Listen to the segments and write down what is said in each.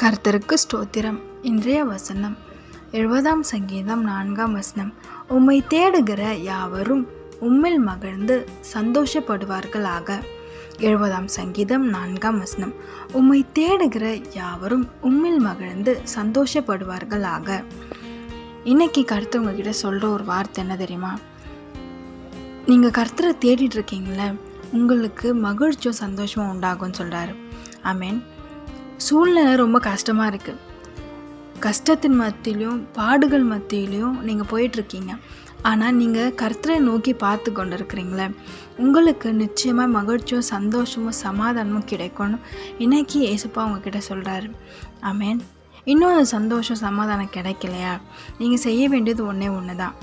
கர்த்தருக்கு ஸ்தோத்திரம். இன்றைய வசனம் 70 சங்கீதம் 4 உம்மை தேடுகிற யாவரும் உம்மில் மகிழ்ந்து சந்தோஷப்படுவார்களாக. 70 சங்கீதம் 4 உம்மை தேடுகிற யாவரும் உம்மில் மகிழ்ந்து சந்தோஷப்படுவார்களாக. இன்னைக்கு கர்த்தர் உங்ககிட்ட சொல்கிற ஒரு வார்த்தை என்ன தெரியுமா? நீங்கள் கர்த்தரை தேடிட்டு இருக்கீங்களே, உங்களுக்கு மகிழ்ச்சியும் சந்தோஷமும் உண்டாகும்னு சொல்கிறாரு. ஆமேன். சூழ்நிலை ரொம்ப கஷ்டமாக இருக்குது. கஷ்டத்தின் மத்தியிலையும் பாடுகள் மத்தியிலையும் நீங்கள் போயிட்டுருக்கீங்க. ஆனால் நீங்கள் கர்த்தரை நோக்கி பார்த்து கொண்டு இருக்கிறீங்களே, உங்களுக்கு நிச்சயமாக மகிழ்ச்சியும் சந்தோஷமும் சமாதானமும் கிடைக்கும்னு இன்னைக்கு ஏசப்பா உங்ககிட்ட சொல்கிறாரு. ஆமேன். இன்னும் அந்த சந்தோஷம் சமாதானம் கிடைக்கலையா? நீங்கள் செய்ய வேண்டியது ஒன்று தான்.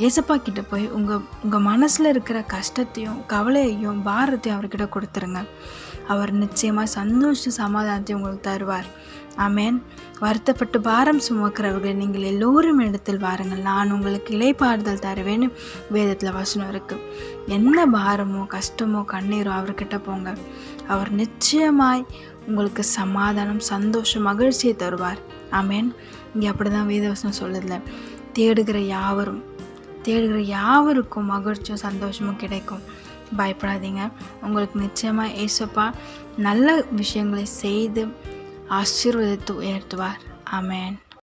ஏசப்பா கிட்ட போய் உங்கள் மனசில் இருக்கிற கஷ்டத்தையும் கவலையையும் பாரத்தையும் அவர்கிட்ட கொடுத்துருங்க. அவர் நிச்சயமாக சந்தோஷ சமாதானத்தையும் உங்களுக்கு தருவார். ஆமேன். வருத்தப்பட்டு பாரம் சுமக்கிறவர்கள் நீங்கள் எல்லோரும் இடத்தில் வாருங்கள், நான் உங்களுக்கு இளைப்பாறுதல் தருவேன்னு வேதத்தில் வசனம் இருக்குது. என்ன பாரமோ கஷ்டமோ கண்ணீரோ அவர்கிட்ட போங்க. அவர் நிச்சயமாய் உங்களுக்கு சமாதானம் சந்தோஷம் மகிழ்ச்சியை தருவார். ஆமேன். இங்கே அப்படி தான் வேதவசனம் சொல்லுதில்ல, தேடுகிற யாவருக்கும் மகிழ்ச்சியும் சந்தோஷமும் கிடைக்கும். பயப்படாதீங்க. உங்களுக்கு நிச்சயமாக ஏசப்பா நல்ல விஷயங்களை செய்து ஆசீர்வதித்து உயர்த்துவார். ஆமேன்.